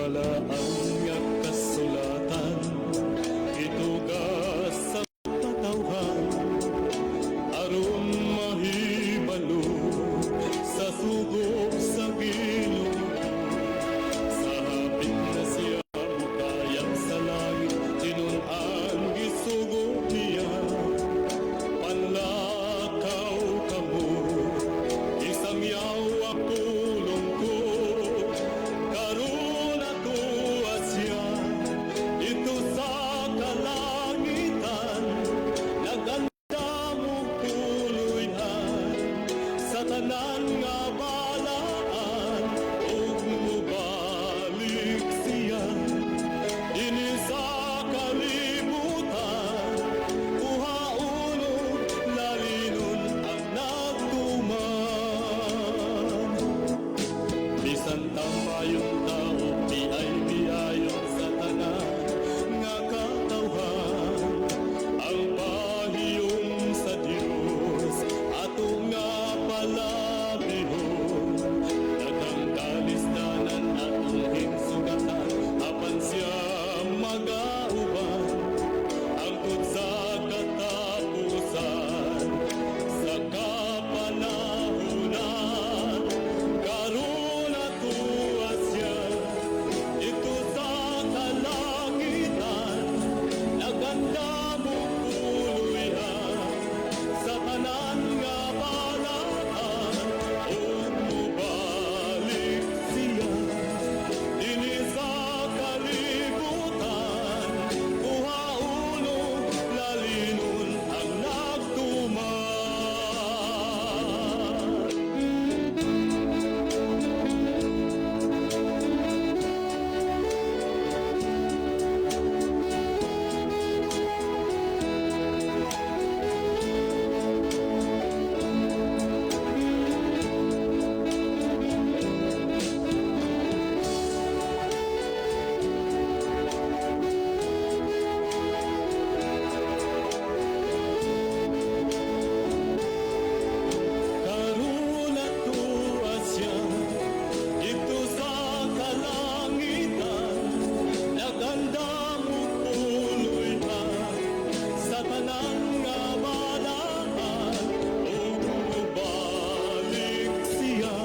balaan nga kasulatan, itugas sa patawhan, aron mahibalo sa sugo sa gilong. Sa hapit na siya mukayang sa langit, tinun-an gisugo niya. Panlakaw kamo, isang yaw akulong ko, karon atuwa siya dito sa kalangitan. Naganda mong tuloyan sa tanan nga balaan, ug mubalik siya dinhi sa kalibutan. Uhaunong lalinon ang nagtuman. Bisan tamayong tao, di ay biayon sa tanan nga katawhan. Ang pahiyom sa Dios ato nga palabihon. Daghang kalisdanan atong hinsugatan, apan siya magauban. Angkod sa katapusan, sa kapanahunan, karon atuwa siya dito sa kalangitan. Naganda mo puluyan sa tanan nga balaan, ug mubalik siya dinhi sa kalibutan. Uhaunong lalinon ang nagtuman. Karon atuwa siya dito sa kalangitan. Naganda mo puluyan sa tanan nga balaan, ug mubalik siya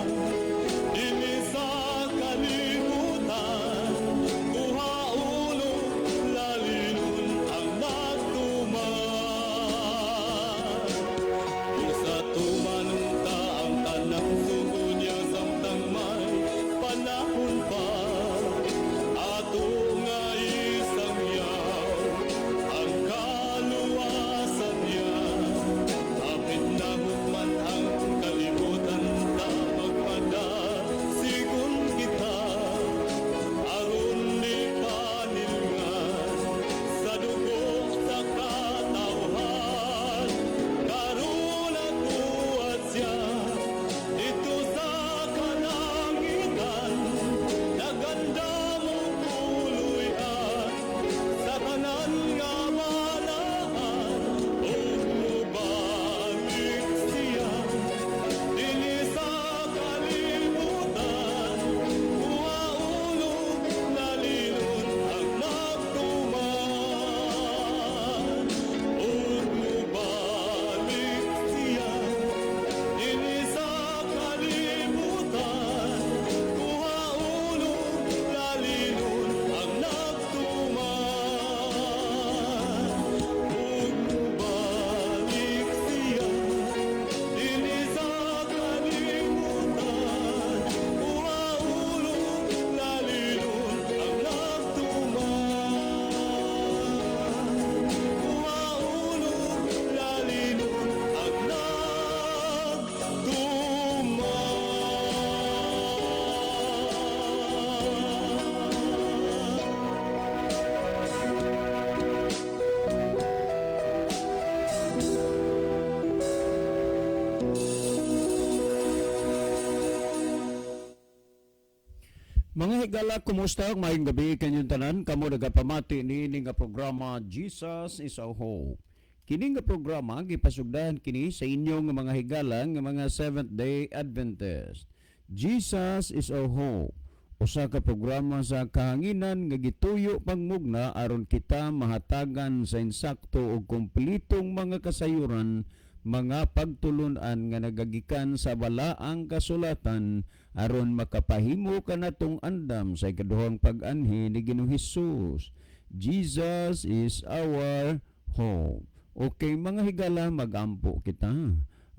dinhi sa kalibutan. Uhaunong lalinon ang nagtuman. Kung sa tumanunta ang tanang sugo niya, samtang may panahon pa, ato nga isang yaw ang kaluwasan niya. Kapit na hukman ang kalibutan, ta magpadasigon kita, aron ni panilngan sa dugo sa katawhan. Karon atuwa siya dito sa kalangitan. Naganda mo puluyan sa tanan nga balaan, ug mubalik siya dinhi sa kalibutan. Uhaunong lalinon ang nagtuman, ug mubalik siya dinhi sa kalibutan. Uhaunong lalinon ang nagtuman, ug mubalik siya dinhi sa kalibutan. Uhaunong lalinon ang nagtuman, uhaunong lalinon ang nagtuman. Mga higala, kumusta? Maayong gabi kanyang tanan. Kamo nagapamati ni nga programa Jesus is our Hope. Kini nga programa gipasugdahan kini sa inyong mga higala nga mga Seventh-day Adventist. Jesus is our hope. usa ka programa sa kahanginan nga gituyo pangmugna aron kita mahatagan sa insakto ug kumpletong mga kasayuran, mga pagtulon-an nga nagagikan sa balaang kasulatan aron makapahimo kanatong andam sa ikaduhang pag-anhi ni Ginoong Hesus. Jesus is our hope. Okay, mga higala, magampo kita.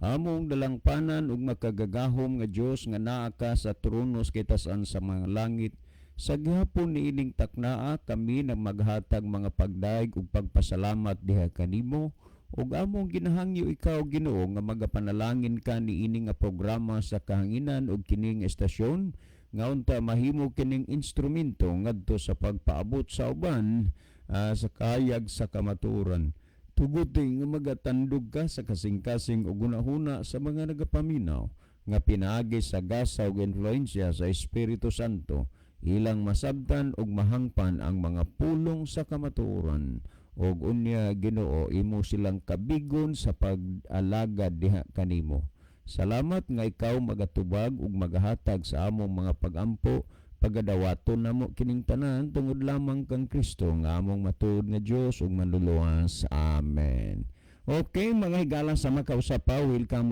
Among dalangpanan ug makagagahom nga Dios nga naa ka sa tronos kitasan sa mga langit. Sa gihapon niining taknaa kami na maghatag mga pagdaig ug pagpasalamat diha kanimo ug among ginahangyo ikaw Ginoo nga magapanalangin ka niini nga programa sa kahanginan ug kining estasyon nga unta mahimo kining instrumento ngadto sa pagpaabot sa uban sa kahayag sa kamatuoran. Tuguting nga magatandog ka sa kasing-kasing o gunahuna sa mga nagapaminaw nga pinaagi sa gasa ug influensya sa Espiritu Santo ilang masabtan ug mahangpan ang mga pulong sa kamatuoran ug unya Ginoo imo silang kabigon sa pag-alagad diha kanimo. Salamat nga ikaw magatubag ug magahatag sa among mga pagampo pagadawaton namo kining tanan tungod lamang kang Kristo nga among matuod nga Dios ug manluluwas. Amen. Okay, mga higala sa makausapaw, welcome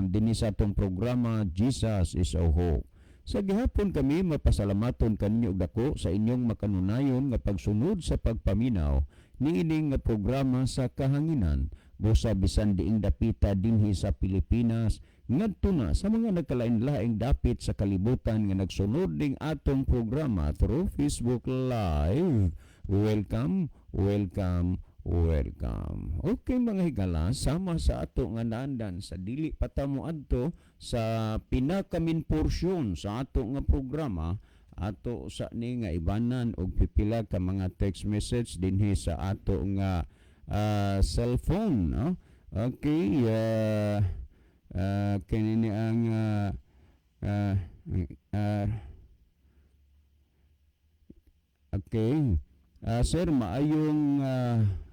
dinhi sa atong programa Jesus is our hope. Sa gihapon kami mapasalamaton kaninyo og dako sa inyong makanunayon nga pagsunod sa pagpaminaw niining nga programa sa kahanginan busa bisan diing dapita dinhi sa Pilipinas ngadto na sa mga nagkalain-laing dapit sa kalibutan nga nagsunod ning atong programa through Facebook Live. Welcome. Okay mga higala, sama sa ato nga naandan sa dili patamo adto sa pinakamin porsyon sa ato nga programa ato sa ni nga ibanan og pipila ka mga text message dinhi sa ato nga cellphone, no? Okay, kanini ang okay. Sir, maayong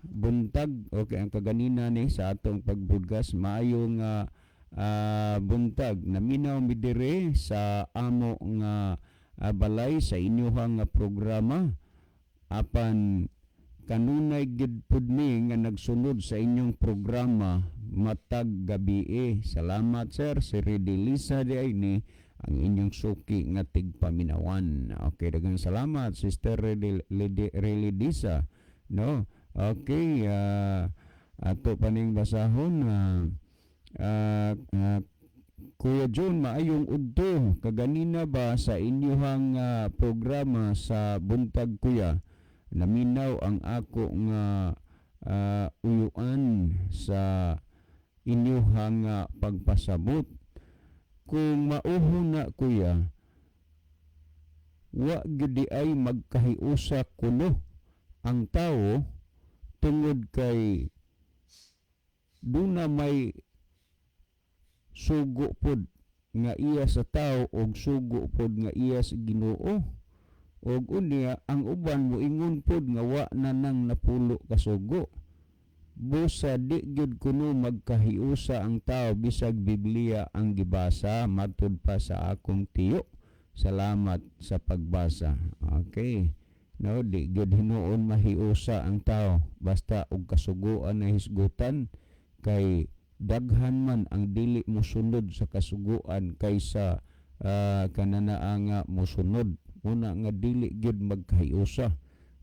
buntag. Okay, ang kaganina ni sa atong pagbudgas, maayong buntag. Naminaw mi dire sa amo nga balay sa inyohang programa. Apan kanunay gid pud mi nga nagsunod sa inyong programa matag gabi. Salamat sir, si Redilisa di ay ni ang inyong suki nga tigpaminawan. Okay, daghang salamat Sister Redilisa. No? Okay, ato paning basahon Kuya John, maayong udto kaganina ba sa inyong programa sa buntag kuya naminaw ang ako nga uyuan sa inyong pagpasabot. Kung mauho na kuya, wa gidi ay magkahiusa kuno ang tao tungod kay duna may sugo pod nga iya sa tao og sugo pod nga iya sa Ginoo. Og unya ang uban moingon pod nga wa na nang napulo ka sugo. Busa di gyud kuno magkahiusa ang tao bisag Biblia ang gibasa matud pa sa akong tiyo. Salamat sa pagbasa. Okay. No, di gyud hinuon mahiusa ang tao basta og kasuguan na hisgutan kay daghan man ang dili mosunod sa kasuguan kaysa kananaa nga mosunod. Una nga dili gyud magkahiusa.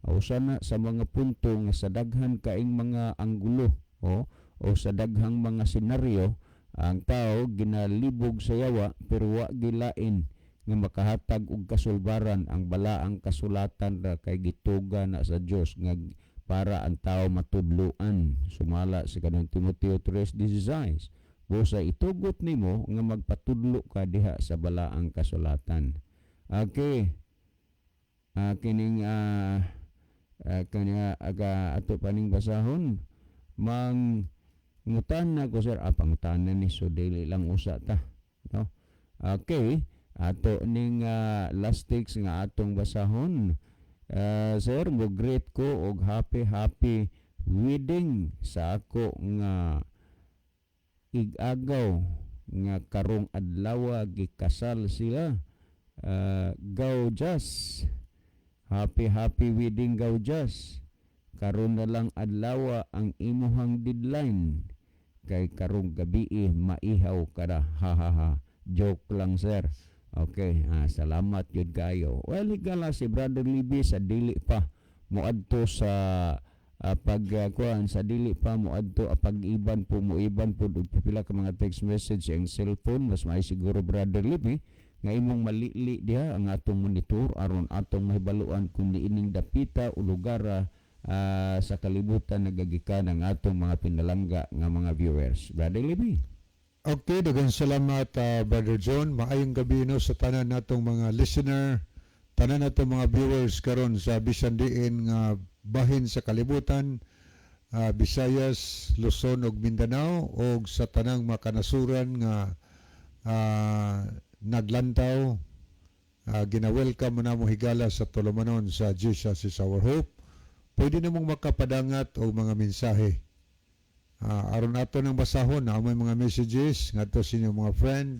Usa na sa mga punto nga sa daghan kaing mga anggulo o sa daghang mga senaryo ang tao ginalibog sa yawa pero wa gilain nga makahatag og kasulbaran ang balaang kasulatan ra kay gituga na sa Dios nga para ang tao matudloan. Sumala sa kanang Timoteo 3:16. Busa itugot nimo nga magpatudlo ka diha sa balaang kasulatan. Okay. Kining kanya ato paning basahon mangutan na ko sir pangutanan ni so dili lang usa ta, no? Okay, ato ning last text nga atong basahon. Sir, mo greet ko og happy wedding sa ako nga igagaw nga karong adlaw gikasal sila. Gaujas. Happy wedding Gaujas. Karon na lang adlaw ang imuhang deadline. Kay karong gabi maihaw kada. Ha. Joke lang sir. Okay, salamat yun kayo. Well, higala si Brother Libby sa dili pa moadto sa pagkuan sa dili pa moadto pag-iban po og pipila ka mga text message ang cellphone. Mas may siguro Brother Libby nga imong malili diha ang atong monitor aron atong mahibaluan kung niining dapita o lugar sa kalibutan nagagikan ang atong mga pinalangga nga mga viewers. Brother Libby. Okay, daghang salamat Brother John. Maayong gabi no sa tanan natong mga listener, tanan natong mga viewers karon sa bisan diin nga bahin sa kalibutan, Visayas, Luzon ug Mindanao ug sa tanang mga kanasuran nga naglantaw. Gina-welcome mo na mo higala sa tulumanon sa Jesus is our hope. Pwede namong makapadangat og mga mensahe. Aron ato ng basahon na may mga messages nga to sa inyong mga friend,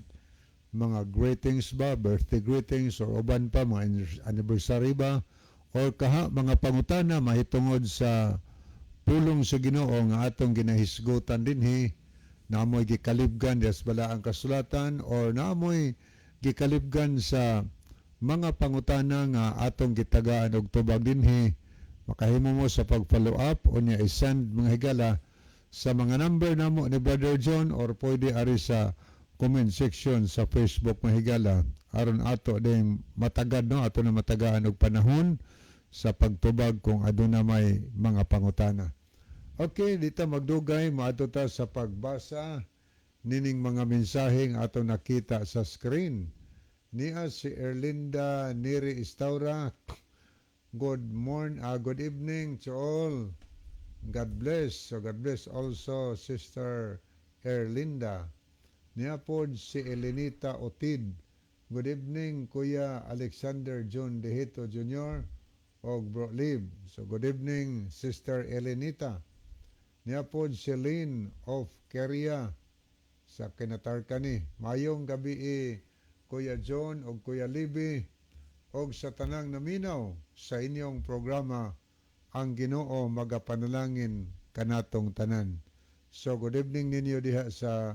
mga greetings ba, birthday greetings or uban pa, mga anniversary ba, or kaha mga pangutana mahitungod sa pulong sa Ginoo nga atong ginahisgutan dinhi, naamoy gikalibgan des bala ang kasulatan or naamoy gikalibgan sa mga pangutana nga atong gitagaan og tubag dinhi, makahimo mo sa pag-follow up o niya i-send mga higala sa mga number namo ni Brother John or pwede ari sa comment section sa Facebook mahigala aron ato ding matagad no ato na matagaan og panahon sa pagtubag kung aduna may mga pangutana. Okay, dito magdugay maadto ta sa pagbasa nining mga mensaheng ato nakita sa screen. Niya si Erlinda Neri Istaura. Good evening to all. God bless. So God bless also Sister Erlinda. Niya po si Elenita Otid. Good evening Kuya Alexander John Dehito Jr. o Bro Lib. So good evening Sister Elenita. Niya po si Lynn of Keria sa Kinatarkani. Mayong gabi Kuya John o Kuya Libby o sa tanang naminaw sa inyong programa ang Ginoo magapanalangin kanatong tanan. So good evening ninyo diha sa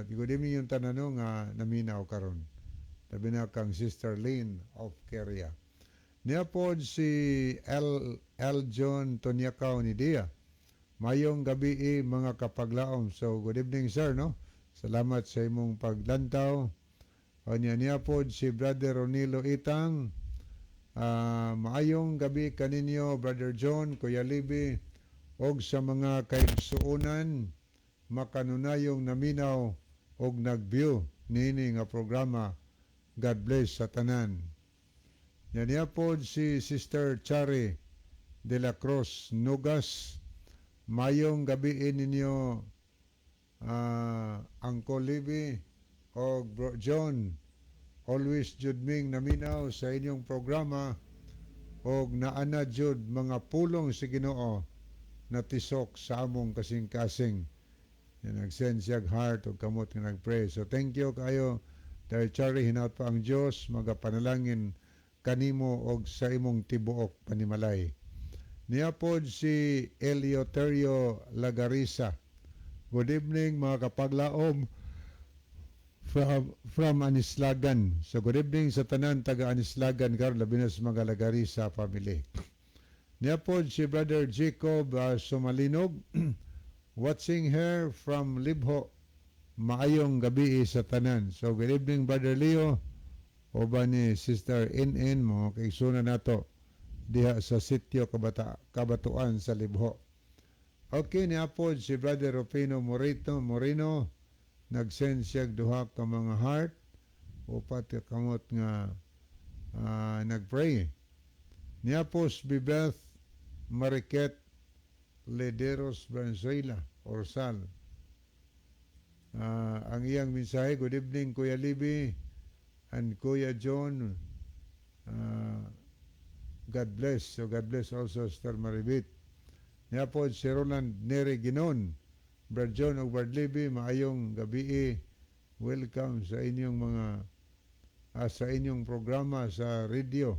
good evening yung tanan nga naminaw karon. Labi na kang Sister Lynn of Keria. Niya po si L. John Tonyakaw ni Dia. Mayong gabi mga kapaglaom. So good evening sir no. Salamat sa imong paglantaw. O niya po si Brother Ronilo Itang. Maayong gabi kaninyo Brother John, Kuya Libby og sa mga kaigsuonan makanunayong naminaw og nagview nini nga programa. God bless sa tanan. Niya po si Sister Chari de la Cruz Nugas. Mayong gabi ninyo Uncle Libby og Bro John. Always jud ming naminaw sa inyong programa og naana jud mga pulong sa Ginoo na tisok sa among kasing-kasing. Nag-send siyag heart og kamot nga nag-pray. So thank you kayo dahil Charlie hinaut pa ang Dios magapanalangin kanimo og sa imong tibuok panimalay. Niya pod si Eleuterio Lagarisa. Good evening mga kapaglaom from Anislagan. So good evening sa tanan taga Anislagan karon labi na sa mga Lagarisa family. Niya po si Brother Jacob Sumalinog watching her from Libho. Maayong gabi sa tanan. So good evening Brother Leo o ba ni Sister NN mga kaigsunan nato diha sa sitio Kabatuan sa Libho. Okay, niya po si Brother Rufino Moreno nag-send siya duha ka mga heart upat kamot nga nag-pray. Niya po si Beth Mariket Lederos Venezuela Orsal. Ang iyang mensahe, good evening Kuya Libby and Kuya John. God bless. So God bless also Sister Maribit. Niya po si Roland Neri Ginon. Brad John o Brad Libby, maayong gabi. Welcome sa inyong mga sa inyong programa sa radio.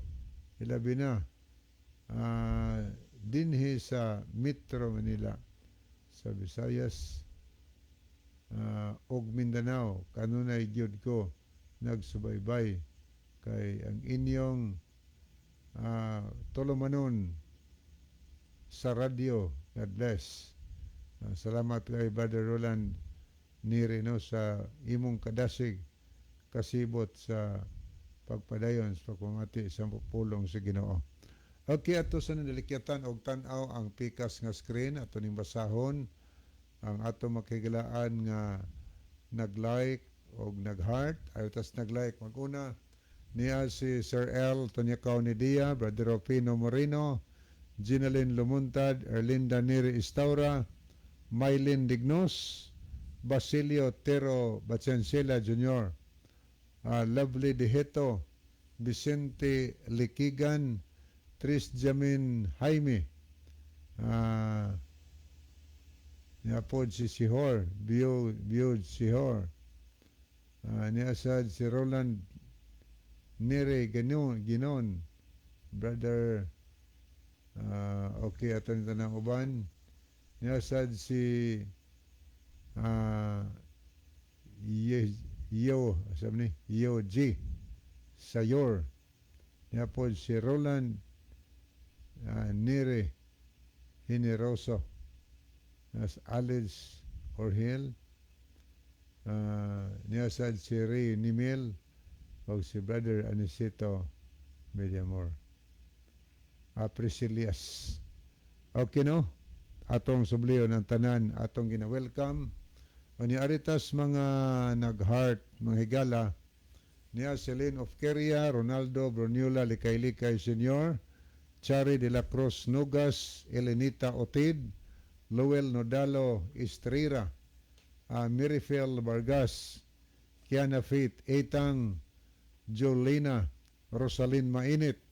Ilabi na dinhi sa Metro Manila, sa Visayas, ug Mindanao. Kanunay gyud ko nagsubaybay kay ang inyong tulumanon sa radio. God bless. Salamat kay Brother Roland Nire no sa imong kadasig kasibot sa pagpadayon sa pagpamati sa pulong sa Ginoo. Okay, ato sa nandalikyatan og tan-aw ang pikas nga screen ato ning basahon ang ato makigilaan nga nag-like og nag-heart. Ayo tas nag-like maguna niya si Sir L. Tonyakaw ni Dia, Brother Rufino Moreno, Ginaline Lumuntad, Erlinda Neri Istaura, Mylene Dignos, Basilio Tero Bachencela Jr., Lovely Deheto, Vicente Likigan, Tris Jamin Jaime, niapod si Sihor, Biod Sihor, niasad si Roland Nere Ginon, Brother, okay, ato nito ng uban, niasad si Yo G Sayor, niapod si Roland Nere Hineroso, as Alice Orhel, niasad si Ray Nimel o si Brother Anisito Mediamor, Priscilias. Okay no? Atong subliyo ng tanan, atong gina-welcome. O ni aritas mga nag-heart, mga higala, niya Celine of Keria, Ronaldo Bruniola Likay-Likay Sr., Chari de la Cruz Nugas, Elenita Otid, Lowell Nodalo Estrira, Mirifel Vargas, Kiana Faith Etang, Jolina Rosalyn Mainit,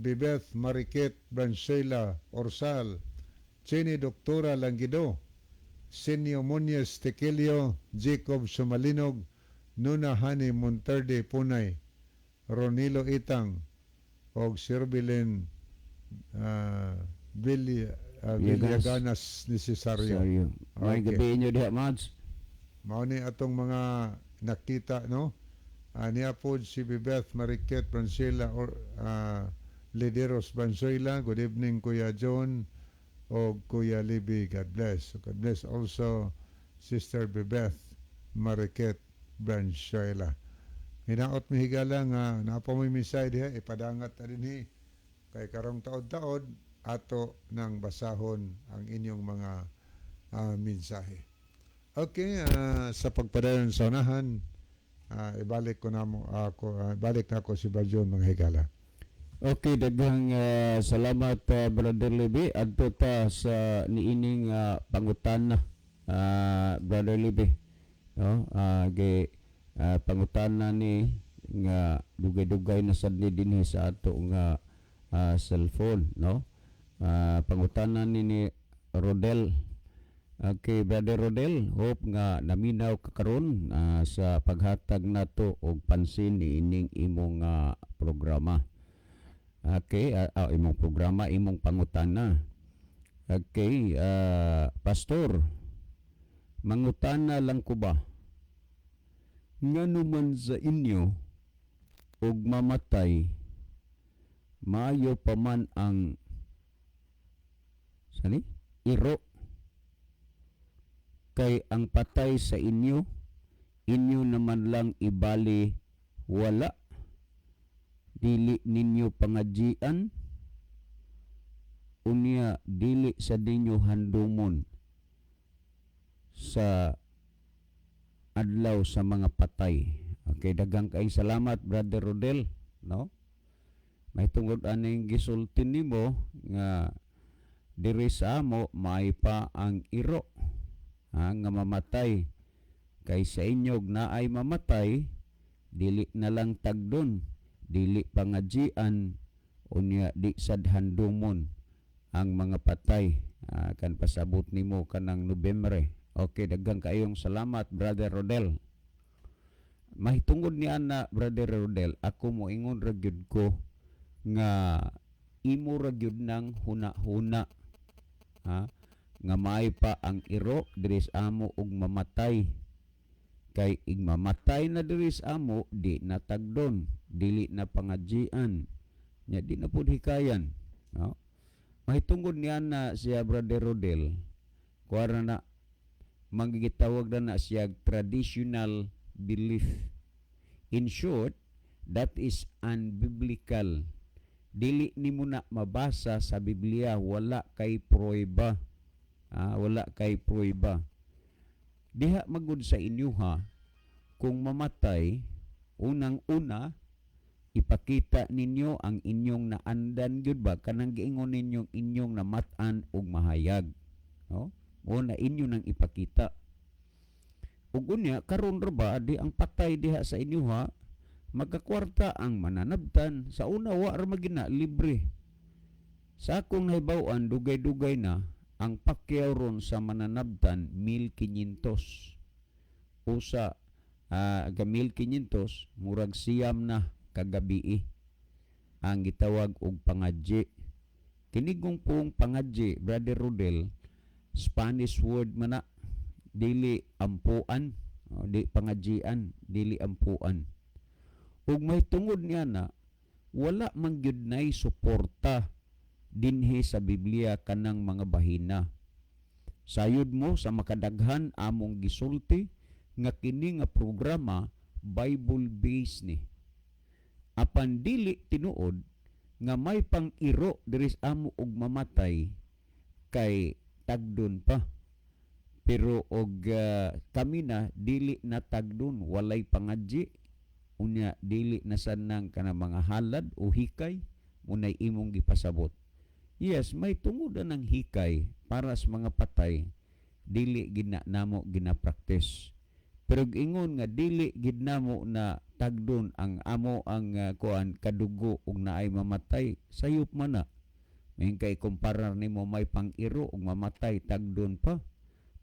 Bibeth Mariket Branchela Orsal, Chini Doktora Langido, Senio Muñez Tequilio, Jacob Sumalinog, Nuna Hani Monterde Punay, Ronilo Itang, og Sirbilin Villaganas Necesario. May gabi inyo diha, Mads. Mao ni atong mga nakita, no? Niya po si Bibeth Mariket Brancela or Lideros Bansoila. Good evening, Kuya John o Kuya Libby. God bless. God bless also Sister Bibeth Mariket Bransoila. Hinaot mi higala nga napamoy-misay diha ipadangat na dinhi kay karong taod-taod ato nang basahon ang inyong mga mensahe. Okay, sa pagpadayon sa unahan, ibalik ko na balik na ako si Bajon mga higala. Okay, daghang salamat Brother Libby adto ta sa niining pangutan Brother Libby. No? Pangutan na ni nga dugay-dugay na sad ni dinhi sa ato nga cellphone, no? Pangutanan ni Rodel. Okay, Brother Rodel, hope nga naminaw ka karon sa paghatag nato og pansin ni ining imong programa. Okay, imong programa, imong pangutana. Okay, Pastor, mangutana lang ko ba? Ngano man sa inyo og mamatay, maayo pa man ang iro kay ang patay sa inyo naman lang ibali wala, dili ninyo pangadjian unya dili sa ninyo handumon sa adlaw sa mga patay. Okay, daghang kay salamat Brother Rodel, no? May tungod aning gisultin nimo nga diri sa amo may pa ang iro nga mamatay, kay sa inyog na ay mamatay dili na lang tagdon, dili pangadjian unya di sad handumon ang mga patay kan pasabot nimo kanang Nobyembre. Okay, daghang kayong salamat Brother Rodel. mahitungod niya na Brother Rodel, ako mo ingon ra gyud ko nga imo ra gyud nang huna-huna, ha, nga may pa ang iro diri sa amo og mamatay. Kay ig mamatay na diri sa amo, di na tagdon, dili na pangadjian, nya di na pud hikayan, no? Mahitungod niya na siya Brother Rodel, kuwara na manggitawag na siya traditional belief. In short, that is unbiblical. Dili nimo na mabasa sa Biblia, wala kay pruweba. Wala kay pruweba. Diha magud sa inyo ha, kung mamatay, unang-una ipakita ninyo ang inyong naandan gyud ba, kanang giingon ninyong inyong namatan og mahayag, no? O na inyo nang ipakita. Ug unya karon ra ba di ang patay diha sa inyo ha, magkakwarta ang mananabtan. Sa una wa ra magina libre. Sa akong nahibaw-an, dugay-dugay na ang pakyaw ron sa mananabtan 1,500. Usa ga 1,500 murag siyam na kagabi ang gitawag og pangadji. Kinigong pong pangadji, Brother Rodel, Spanish word man na, dili ampuan, di pangadjian, dili ampuan. Ug may tungod niya na wala man gyud nay suporta dinhi sa Biblia kanang mga bahina. Sayod mo sa makadaghan among gisulti nga kini nga programa Bible based ni. Apan dili tinuod nga may pang-iro diri sa amo og mamatay kay tagdon pa. Pero og kami na dili na tagdon, walay pangadji, unya dili na sanang kana mga halad o hikay munay imong gipasabot. Yes, may tungod ng hikay para sa mga patay, dili gid na namo gina-practice. Pero ingon nga dili gid namo na tagdon ang amo ang kuan kadugo ug naay mamatay, sayop man na. May kay kumparar nimo may pang-iro ug mamatay tagdon pa.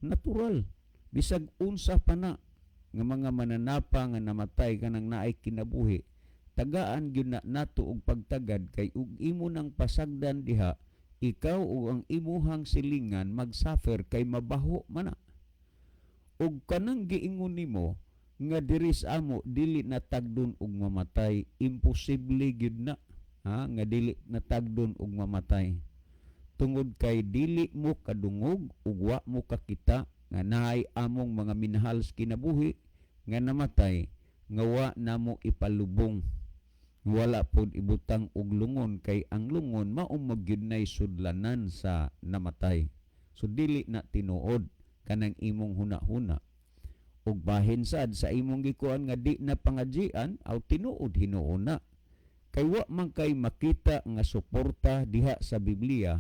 Natural. Bisag unsa pa na nga mga mananapa nga namatay kanang naay kinabuhi, tagaan gyud na nato og pagtagad kay ug imo nang pasagdan diha, ikaw o ang imuhang silingan magsuffer kay mabaho man na. Ug kanang giingon nimo nga diri sa amo dili na tagdon og mamatay, imposible gyud na, nga dili na tagdon og mamatay. Tungod kay dili mo kadungog ug wa mo kakita nga naay among mga minahal sa kinabuhi nga namatay, nga wa namo ipalubong. Wala pod ibutang og lungon kay ang lungon mao magyud nay sudlanan sa namatay. So dili na tinuod kanang imong huna-huna. Ug bahin sad sa imong gikuan nga di na pangadjian aw tinuod hinuuna. Kay wa man kay makita nga suporta diha sa Biblia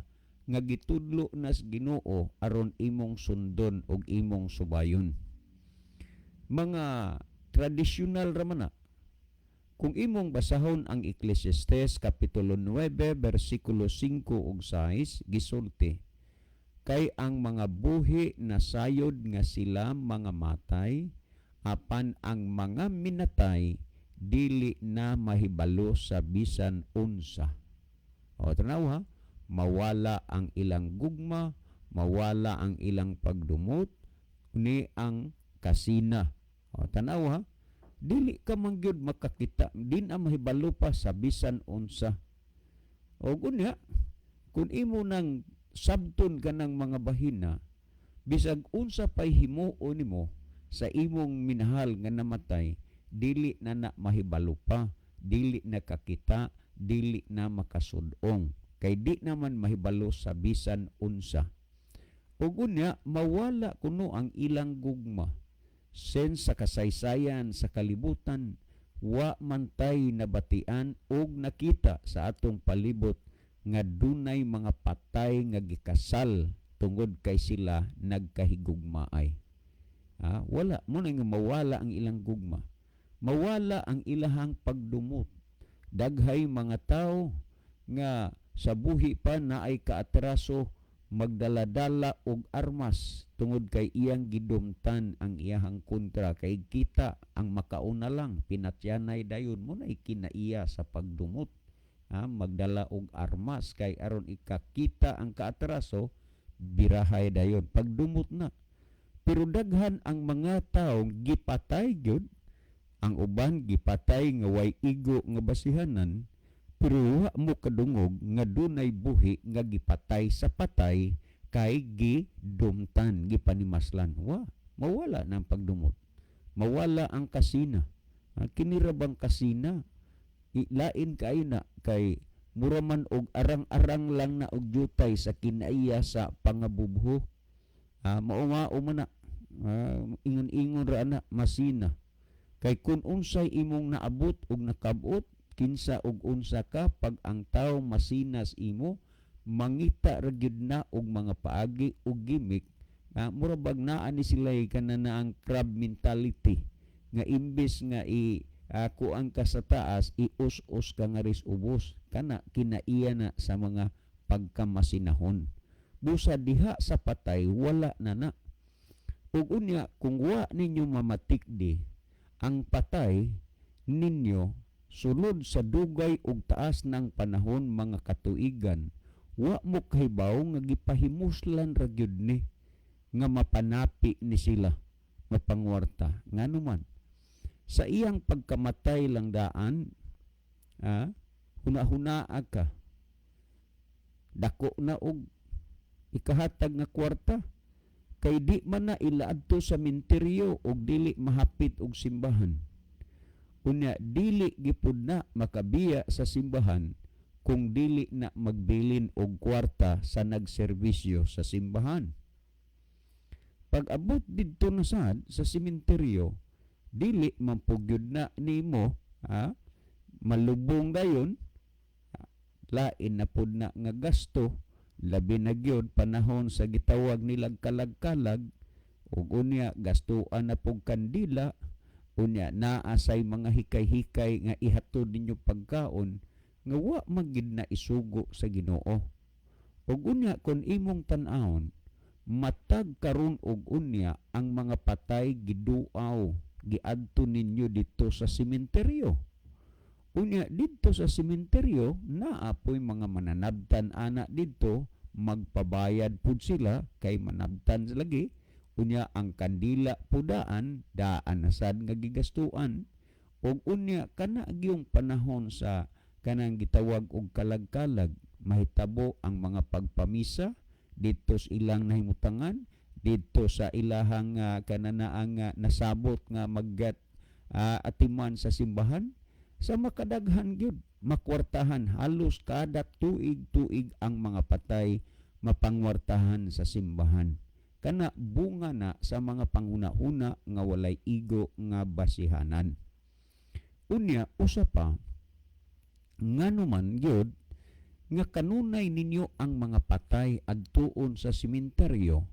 nga gitudlo nas Ginoo aron imong sundon og imong subayon. Mga tradisyonal ra man na. Kung imong basahon ang Ecclesiastes Kapitulo 9, versikulo 5 ug 6, gisulti, kay ang mga buhi na sayod nga sila mga matay, apan ang mga minatay, dili na mahibalo sa bisan unsa. O, tanaw ha, mawala ang ilang gugma, mawala ang ilang pagdumot, ni ang kasina. O, tanaw ha, dili ka mangyud makakita, din ang mahibalo pa sa bisan unsa. O gunya, kung imo nang sabton ka ng mga bahina, bisag unsa pa'y himuon nimo sa imong minahal nga namatay, dili na na mahibalo pa, dili na kakita, dili na makasudong. Kay di naman mahibalo sa bisan unsa. O gunya, mawala kuno ang ilang gugma. Sen sa kasaysayan sa kalibutan, wa man tay nabatian og nakita sa atong palibot nga dunay mga patay nga gikasal tungod kay sila nagkahigugmaay. Wala mo na nga mawala ang ilang gugma. Mawala ang ilahang pagdumot. Daghay mga tao nga sa buhi pa na ay kaatraso magdala-dala og armas tungod kay iyang gidumtan ang iyahang kontra kay kita ang makauna lang pinatyanay dayon mo na ikinaiya sa pagdumot. Magdala og armas kay aron ikakita ang kaatraso birahay dayon pagdumot na. Pero daghan ang mga taong gipatay gyud, ang uban gipatay nga way igo nga basihanan, pero wa mo kadungog nga dunay buhi nga gipatay sa patay kay gidumtan, gipanimaslan. Mawala na ang pagdumot. Mawala ang kasina. Kinirabang kasina. Lain kayo na kay muraman og arang-arang lang na og jutay sa kinaiya sa pangabubho. Mauma na. Ingon-ingon ra na masina. Kay kun unsay imong naabot og nakabot, kinsa og unsa ka pag ang tawo masinas imo, mangita ra gyud na og mga paagi og gimik. Murabag naa ni sila kanana ang crab mentality nga imbes nga kuang ka sa taas, ius-us ka nga ris ubos. Kana kinaiya na sa mga pagkamasinahon. Busa diha sa patay, wala na. Ug unya, kung wa ninyo mamatikdi, ang patay ninyo, sulod sa dugay ug taas ng panahon mga katuigan, wa mo kahibaw nga gipahimuslan ra gyud ni, nga mapanapi ni sila, mapangwarta. Nganuman, sa iyang pagkamatay lang daan, huna-hunaa ka, dako na og ikahatag nga kwarta, kay di man na ilaadto sa minteryo og dili mahapit og simbahan. Unya dili gipud na makabiya sa simbahan kung dili na magbilin og kwarta sa nagserbisyo sa simbahan. Pag abot didto na sad sa sementeryo, dili mampugyod na nimo malubong dayon, lain na pud na nga gasto, labi na gyud panahon sa gitawag nilang kalag-kalag, ug unya gastuan na pug kandila, unya naasay mga hikay-hikay nga ihatod ninyo pagkaon nga wa magid na isugo sa Ginoo. Ug unya kun imong tan-awon, matag karon og unya ang mga patay giduaw, giadto ninyo dito sa sementeryo. Unya dito sa sementeryo, naapoy mga mananabtan ana dito, magpabayad pud sila kay manabtan lagi. Unya ang kandila pudaan, daan na sad nga gigastuan. Og unya kana gyung panahon sa kanang gitawag og kalag-kalag, mahitabo ang mga pagpamisa dito sa ilang nahimutangan, dito sa ilahang kananaang nasabot nga maggat atiman sa simbahan. Sa makadaghan gyud makwartahan, halos kada tuig-tuig ang mga patay mapangwartahan sa simbahan. Kana bunga na sa mga panguna-una nga walay igo nga basihanan. Unya usa pa, nganuman gyud nga kanunay ninyo ang mga patay adtuon sa sementeryo,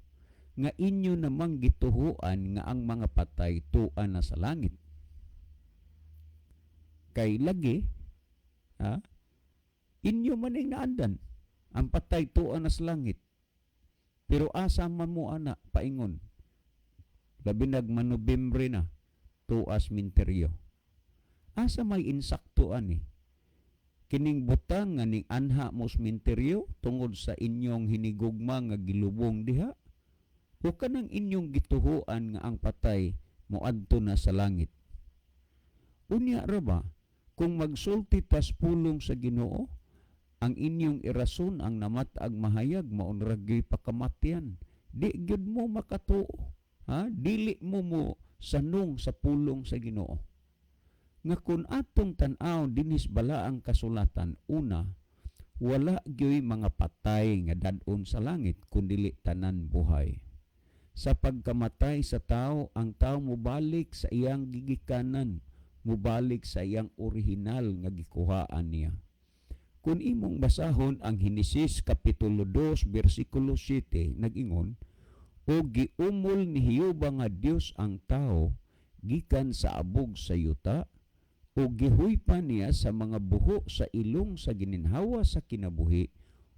nga inyo namang gituhuan nga ang mga patay tuan na sa langit. Kay lagi, inyo maning naandan, ang patay tuan na sa langit. Pero asa man mo ana, paingon, labi nagmanobembre na, tuas minteryo. Asa may insaktuan kining butang nga ning anha mo sa minteryo tungod sa inyong hinigugma nga gilubong diha, o kanang inyong gituhuan nga ang patay moadto na sa langit. Unya ra ba, kung magsulti tas pulong sa Ginoo, ang inyong irason ang namatag mahayag maunragay pakamatyan, di gyud mo makatuo, dili mo sanong sa pulong sa Ginoo. Nga kun atong tan-aw dinis bala ang kasulatan, una, wala gyoy mga patay nga dadon sa langit kundi tanan buhay. Sa pagkamatay sa tao, ang tao mubalik sa iyang gigikanan, mubalik sa iyang orihinal nga gikuhaan niya. Kung imong basahon ang Henesis Kapitulo 2, versikulo 7, nag-ingon, o giumol ni Hiyuba nga Dios ang tao, gikan sa abog sa yuta, o gihuy pa niya sa mga buho sa ilong sa gininhawa sa kinabuhi,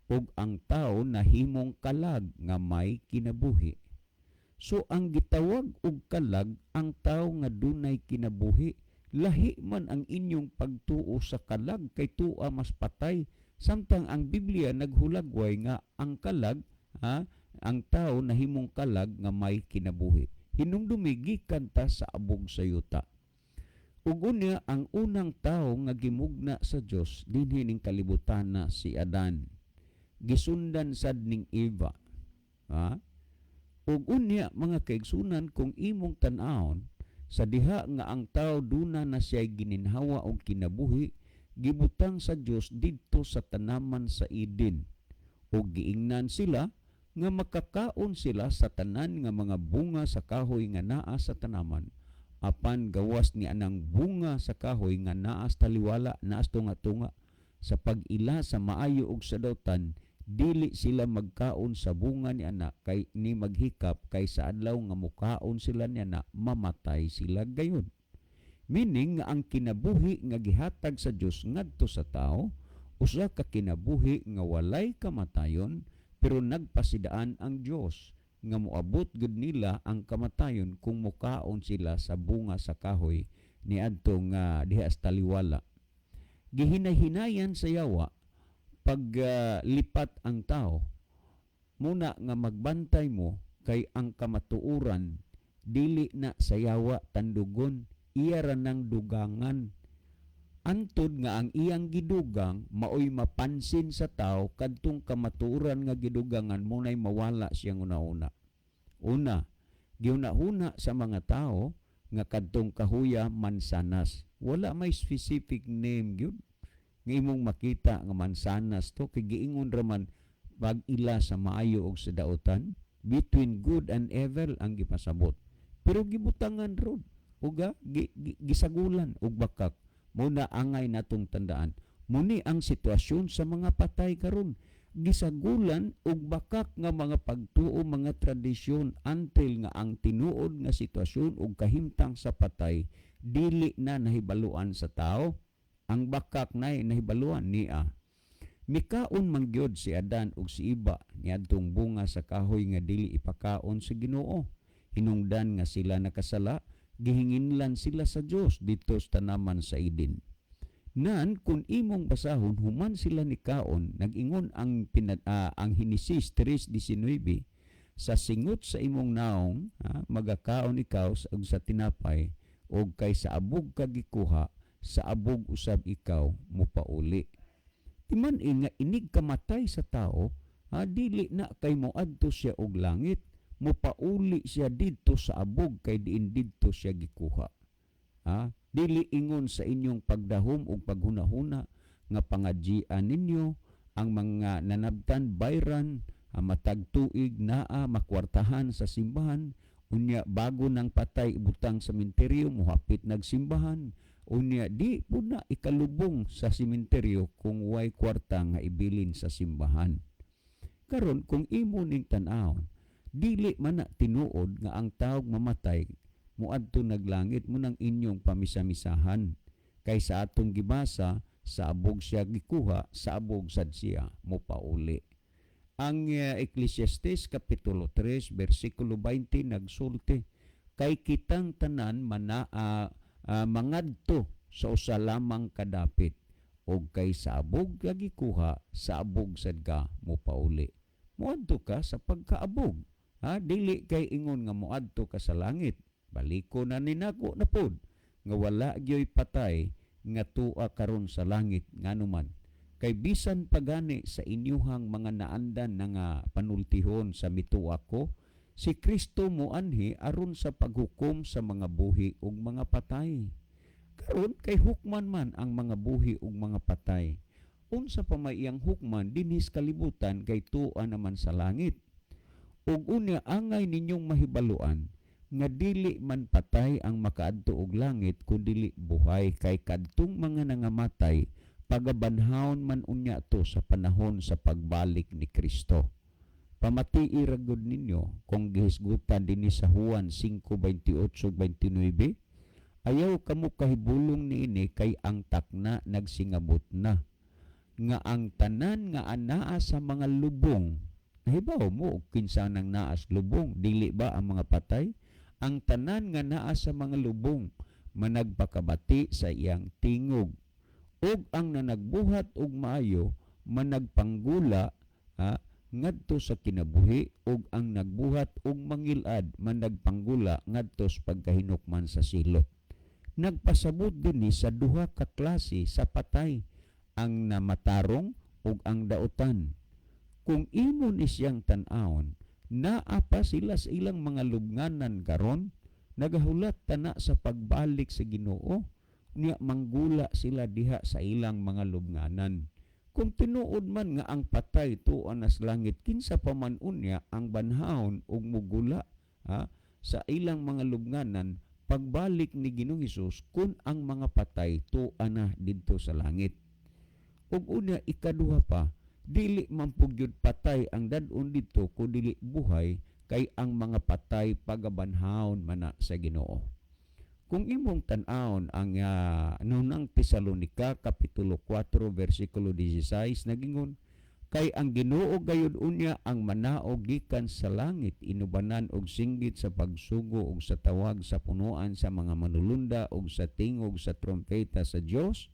ug ang tao nahimong kalag nga may kinabuhi. So ang gitawag og kalag ang tao nga dunay kinabuhi. Lahi man ang inyong pagtuo sa kalag kay tua mas patay. Samtang ang Biblia naghulagway nga ang kalag, ang tao nahimong kalag nga may kinabuhi. Hinumdumi gikan ta sa abog sa yuta. Ug unya ang unang tao nga gimugna sa Dios dinhi ning kalibutan na si Adan. Gisundan sad ning Eva. Ug unya mga kaigsunan kung imong tan-awon sa diha nga ang tao duna na siya gininhawa og kinabuhi, gibutang sa Dios didto sa tanaman sa Eden. Ug giingnan sila nga makakaon sila sa tanan nga mga bunga sa kahoy nga naa sa tanaman. Apan gawas ni anang bunga sa kahoy nga naas taliwala, naas tunga-tunga sa pag-ila sa maayo ug sa dawtan, dili sila magkaon sa bunga ni ana kay ni maghikap kay sa adlaw nga mukaon sila ni ana mamatay sila gayon. Meaning nga ang kinabuhi nga gihatag sa Dios ngadto sa tao usa ka kinabuhi nga walay kamatayon, pero nagpasidaan ang Dios nga moabot gud nila ang kamatayon kung mukaon sila sa bunga sa kahoy niadto nga diha sa taliwala. Gihinay-hinayan sa yawa paglipat ang tao, muna nga magbantay mo kay ang kamatuoran dili na sayawa tandugon, iya ra nang dugangan. Antod nga ang iyang gidugang maoy mapansin sa tao kadtong kamatuoran nga gidugangan munay mawala siyang una-una. Una, giuna-una sa mga tao nga kadtong kahuya mansanas. Wala may specific name gyud nga imong makita nga mansanas to kay giingon ra man pag-ila sa maayo ug sa daotan, between good and evil ang gipasabot. Pero gibutangan rod uga gisagulan og bakak. Muna angay natong tandaan, muni ang sitwasyon sa mga patay karon. Gisagulan og bakak nga mga pagtuo, mga tradisyon until nga ang tinuod nga sitwasyon ug kahimtang sa patay dili na nahibaluan sa tao. Ang bakak nay nahibaluan niya. Mikaon man gyud si Adan ug si Eva niadtong bunga sa kahoy nga dili ipakaon sa Ginoo. Hinungdan nga sila nakasala, gihinginlan sila sa Dios dito sa tanaman sa Eden. Nan kung imong basahon human sila ni kaon, nag-ingon ang ang Henesis 3:19, sa singot sa imong naong magakaon ikaw sa tinapay og kay sa abog ka gikuha, sa abog usab ikaw mupauli. Timan nga inig kamatay sa tao, dili na kay moadto siya og langit, mupauli siya didto sa abog kay diin didto siya gikuha. Dili ingon sa inyong pagdahom ug paghunahuna nga pangadjian ninyo ang mga nanabtan bayran, matag tuig naa makwartahan sa simbahan, unya bago nang patay ibutang sa sementeryo muhapit nagsimbahan, unya di po na ikalubong sa sementeryo kung way kwarta nga ibilin sa simbahan. Karon kung imo ning tan-awon, dili man na tinuod nga ang taog mamatay muadto naglangit mo ng inyong pamisa-misahan. Kay sa atong gibasa, sa abog siya gikuha, sa abog sad siya mopauli. Ang Ecclesiastes Kapitulo 3, versikulo 20 nagsulti, kay kitang tanan mangadto sa usa lamang kadapit, og kay sa abog gikuha, sa abog sad ka mopauli. Muadto ka sa pagkaabog. Dili kay ingon nga moadto ka sa langit. Baliko na ninako na pod nga wala gyoy patay nga tua karon sa langit nganuman. Kay bisan pagani sa inyuhang mga naandan na nga panultihon sa mituwa ko, si Kristo moanhi aron sa paghukom sa mga buhi ug mga patay. Karon kay hukman man ang mga buhi ug mga patay. Unsa pa may iyang hukman dinhis kalibutan kay tua naman sa langit. Ug unya angay ninyong mahibaluan nga dili man patay ang makaadto og langit kundi buhay, kay kadtong mga nangamatay pagabanhawon man unya to sa panahon sa pagbalik ni Kristo. Pamatii ra gud ninyo kung gihisgutan dinhi sa Juan 5:28-29, ayaw kamo kahibulong niini kay ang takna nagsingabot na. nga ang tanan nga anaa sa mga lubong, nahibaw mo kinsa nang naas lubong, dili ba ang mga patay? Ang tanan nga naa sa mga lubong managpakabati sa iyang tingog, ug ang nanagbuhat og maayo managpanggula ngadto sa kinabuhi, ug ang nagbuhat og mangilad managpanggula ngadto sa pagkahinukman sa silot. Nagpasabot dinhi sa duha ka klase sa patay, ang namatarong ug ang dautan. Kung imo ni siyang tan-awon, naa pa sila sa ilang mga lubnganan karon, nagahulat tana sa pagbalik sa Ginoo, niya manggula sila diha sa ilang mga lubnganan. Kung tinuod man nga ang patay tuan nas langit, kinsa pa man unya ang banhaon ug mugula sa ilang mga lubnganan pagbalik ni Ginoong Hesus kun ang mga patay tuan na didto sa langit. Ug unya ikaduha pa, dili man pugyud patay ang dad-on dito kun dili buhay, kay ang mga patay pagabanhaon man na sa Ginoo. Kung imong tan-awon ang nunang Tesalonica kapitulo 4 versikulo 16 nagingon, kay ang Ginoo gayud unya ang manaog gikan sa langit, inubanan og singgit sa pagsugo ug sa tawag sa punuan sa mga manulunda ug sa tingog sa trompeta sa Dios,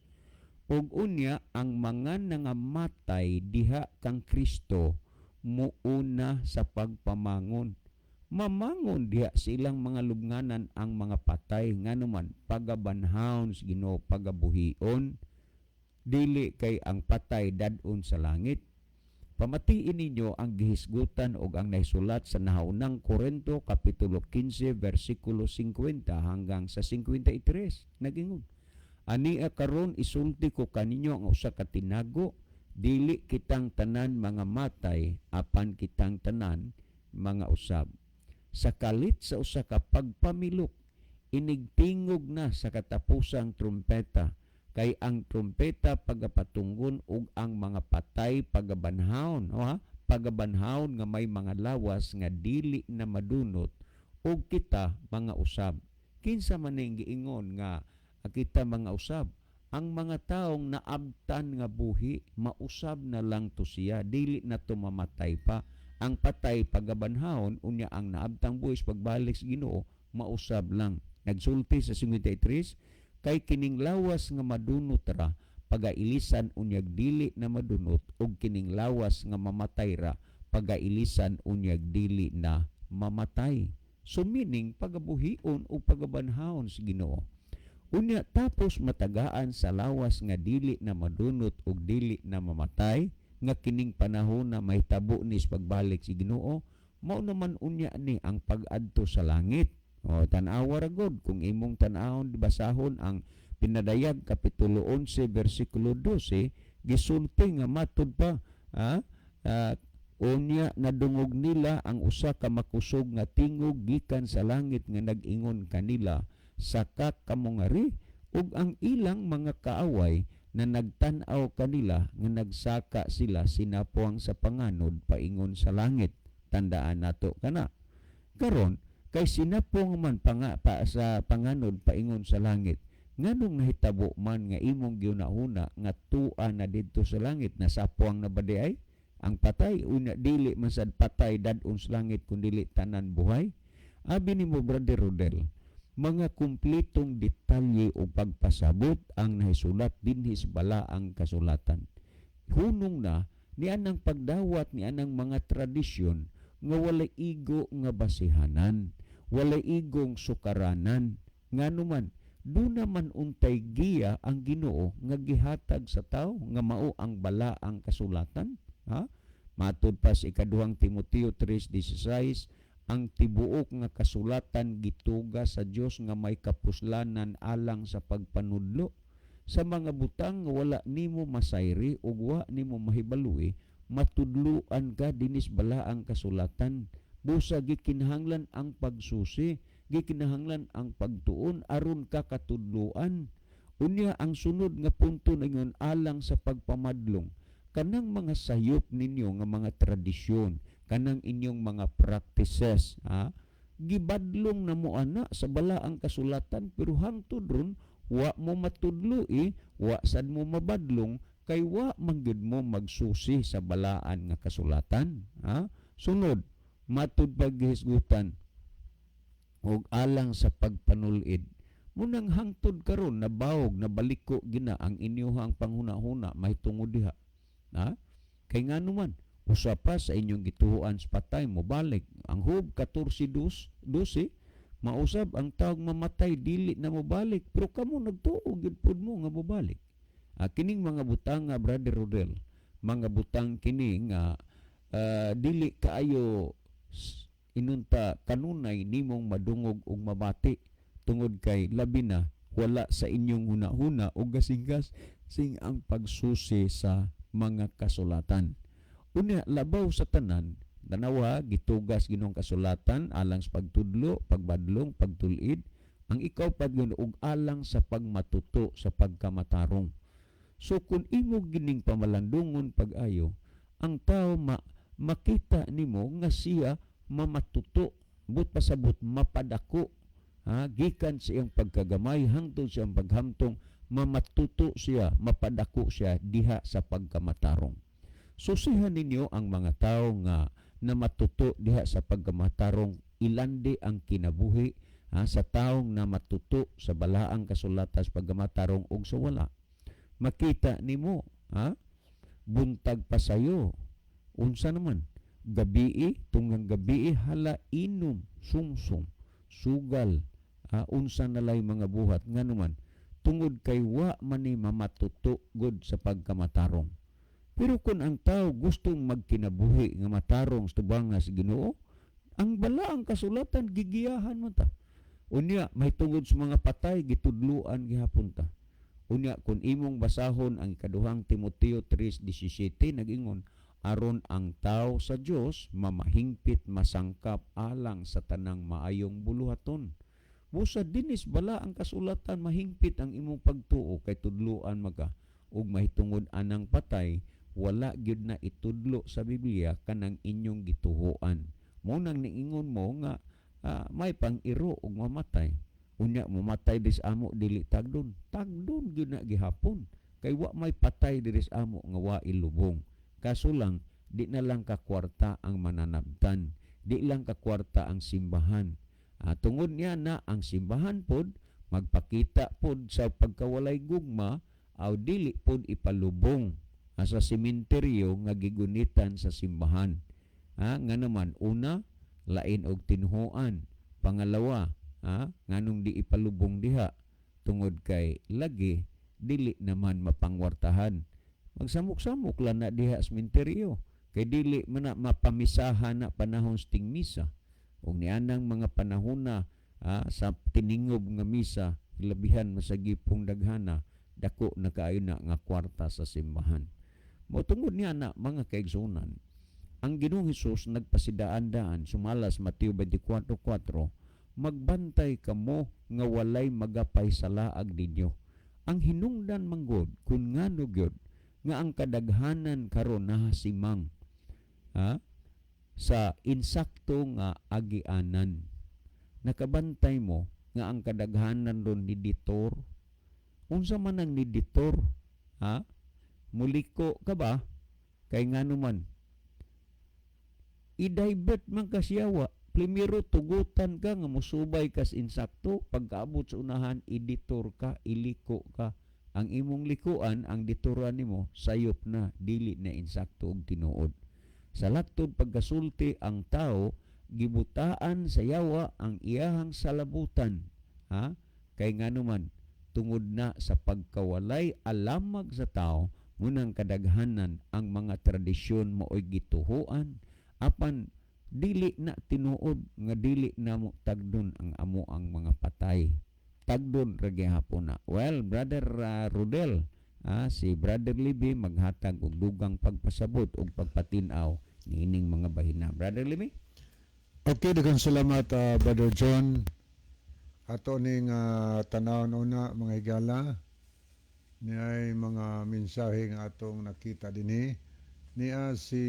ug unya ang mga nangamatay diha kang Kristo muuna sa pagpamangon. Mamangon diha silang mga lubnganan ang mga patay, nganuman pagabanhaon sa Ginoo pagabuhion, dili kay ang patay dad-on sa langit. Pamatiin ninyo ang gihisgutan og ang naisulat sa nahaunang Korinto kapitulo 15 versikulo 50 hanggang sa 53. Nagingon, ania karon isulti ko kaninyo ang usa ka tinago, dili kitang tanan mga matay, apan kitang tanan mga usab. Sa kalit sa usa ka pagpamilok, inigtingog na sa katapusang trumpeta, kay ang trumpeta pagapatunggon ug ang mga patay pagabanhaon, pagabanhaon nga may mga lawas nga dili na madunot, ug kita mga usab. Kinsa man ning giingon nga kita mga usab? Ang mga taong naabtan nga buhi, mausab na lang to siya, dili na to mamatay pa. Ang patay pagabanhaon, unya ang naabtang buhis pagbalik sa Ginoo, mausab lang. Nagsulti sa 53, kay kining lawas nga madunot ra, pagailisan unyag dili na madunot, ug kining lawas nga mamatay ra, pagailisan unyag dili na mamatay. So meaning, pagabuhion o pagabanhaon sa Ginoo. Unya tapos matagaan sa lawas nga dili na madunot ug dili na mamatay, nga kining panahon na may tabo ni pagbalik si Ginoo, mao naman unya ni ang pag-adto sa langit. O tan-awa ra gud kung imong tan-awon basahon ang Pinadayag kapitulo 11 versikulo 12, gisulti nga matud pa unya nadungog nila ang usa ka makusog nga tingog gikan sa langit nga nag-ingon kanila, saka kamungari ug ang ilang mga kaaway na nagtan-aw kanila nga nagsaka sila sinapuang sa panganod paingon sa langit. Tandaan nato kana. Karon kay sinapuang man sa panganod paingon sa langit, nganong nahitabo man nga imong giunahuna nga tua na didto sa langit na sapuang na badi ay ang patay, unya dili man sad patay dad-on sa langit kundi tanan buhay? Abi nimo Brother Rodel, mga kumpletong detalye o pagpasabot ang nahisulat dinhi sa balaang kasulatan. Hunong na ni anang pagdawat ni anang mga tradisyon nga walay igo nga basihanan, walay igong sukaranan, nganuman duna man untay giya ang Ginoo nga gihatag sa tao nga mao ang balaang kasulatan. Matud pa sa ikaduhang Timoteo 3:16, ang tibuok nga kasulatan gituga sa Dios nga may kapuslanan alang sa pagpanudlo sa mga butang nga wala nimo masayri ug wa nimo mahibalui, matudluan ka dinis balaang kasulatan. Busa gikinahanglan ang pagsusi, gikinahanglan ang pagtuon aron ka katudluan. Unya ang sunod nga punto ningon alang sa pagpamadlong, kanang mga sayop ninyo nga mga tradisyon, kanang inyong mga practices, gibadlong na mo ana sa balaang kasulatan, pero hangtod ron wa mo matudloi, wa sad mo mabadlong, kay wa man gyud mo magsusi sa balaan nga kasulatan. Ha? Sunod, matud paghisgutan og alang sa pagpanulid. Munang hangtod karon nabawog nabaliko gina ang inyohang panghuna-huna mahitungod diha. Ha? Kay ngano man usa pa sa inyong gituhuan sa patay mo balik. Ang Hub 14:12 mausab ang taong mamatay dili na mo balik pero kamo nagtuo gyud pud mo nga mobalik. Kining mga butang nga Brother Rodel, mga butang kini nga dili kaayo inunta kanunay nimong madungog og mabati tungod kay labi na wala sa inyong huna-huna o gasinggas sing ang pagsusi sa mga kasulatan. Unya labaw sa tanan, danawa gitugas Ginoong kasulatan alang sa pagtudlo, pagbadlong, pagtulid, ang ikaw padyon og alang sa pagmatuto sa pagkamatarong. So kung imo gining pamalandungon pag-ayo, ang tao makita nimo nga siya mamatuto, but pasabot mapadako, gikan sa iyang pagkagamay hangtod sa iyang paghamtong, mamatuto siya, mapadako siya diha sa pagkamatarong. Susihan ninyo ang mga tao nga na matuto diha sa pagkamatarong, ilandi ang kinabuhi sa taong na matuto sa balaang kasulatan sa pagkamatarong og sa wala. Makita nimo, buntag pa sayo, unsa naman, gabii, tunggang gabii, hala inom, sumsum, sugal, unsa nalay mga buhat, nga naman, tungod kay wa man ni mamatuto god sa pagkamatarong. Pero kung ang tao gustong magkinabuhi nga matarong sa tubanga sa Ginoo, ang balaang kasulatan gigiyahan mo ta. Unya, may tungod sa mga patay, gitudluan gihapon ta. Unya, kung imong basahon ang ikaduhang Timoteo 3:17, nag-ingon, aron ang tao sa Dios mamahingpit masangkap alang sa tanang maayong buluhaton. Busa dinis bala ang kasulatan mahingpit ang imong pagtuo kay tudluan maka ug mahitungod anang patay, wala gyud na itudlo sa Biblia kanang inyong gituhoan. Mo nang niingon mo nga may pang-iro og mamatay. Unya mamatay dis amo dili tagdon gyud na gihapon kay wa may patay diris amo nga wa ilubong. Kaso lang di na lang ka kwarta ang mananabtan, di lang ka kwarta ang simbahan. Tungod niya na ang simbahan pod magpakita pod sa pagkawalay gugma aw dili pod ipalubong sa sementeryo nga gigunitan sa simbahan. Nga naman una lain og tinhuan, pangalawa nganong di ipalubong diha tungod kay lagi dili naman mapangwartahan. Magsamok-samok lang na diha sa sementeryo kay dili man na mapamisahan na panahon sa tingmisa. Ug nianang mga panahon na sa tiningob nga misa, labihan masagipong daghana, dako na kaayo na nga kwarta sa simbahan. Motungod niya na mga kaigsunan, ang Ginoong Hesus nagpasidaan-daan sumalas Mateo 24:4, magbantay kamo nga walay magapay sa laag ninyo. Ang hinungdan manggod kun ngano gyud nga ang kadaghanan karon nahasimang sa insakto nga agianan. Nakabantay mo nga ang kadaghanan ron ni ditor. Unsa man ang ni ditor? Muliko ka ba? Kay ngano man i-divert man kasyawa. Primero tugutan ka nga musubay kas insakto, pagkaabot sa unahan editor ka, iliko ka. Ang imong likuan, ang ditoran nimo sayop na, dili na insakto og tinuod. Sa laktod pagkasulti ang tao gibutaan sa yawa ang iyahang salabutan. Kay ngano man tungod na sa pagkawalay alamag sa tao, munang kadaghanan ang mga tradisyon mao'y gituhuan apan dili na tinuod nga dili na mo tagdon ang amo ang mga patay. Tagdon ra gihapon na. Well, Brother Rodel, si Brother Libby maghatag og dugang pagpasabot og pagpatinaw niining mga bahina. Brother Libby? Okay, daghang salamat Brother John. Ato ning tanawon una mga higala niay mga mensahe nga atong nakita dinhi niya si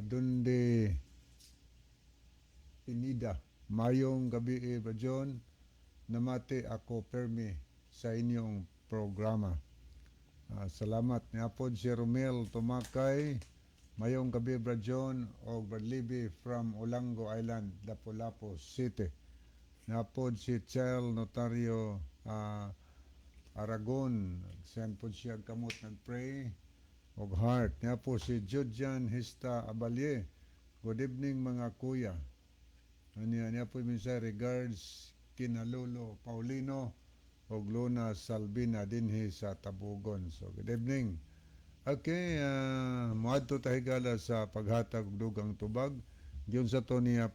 Dunde Pinida. Mayong gabi Bra John, namati ako permi sa inyong programa. Salamat niapod si Romel Tumakay, mayong gabi Brad John o Brad Libby from Olango Island, Lapu-Lapu City. Niapod si Chel Notario Aragon, send po siya kamot nagpray og heart. Niapod si Judjan Hista Abalye, good evening mga kuya. Niapod minsan regards kina Lolo Paulino o Luna Salbina dinhi sa Tabugon. So good evening. Okay, moadto ta higala sa paghatag og dugang tubag. Giyon sa to niya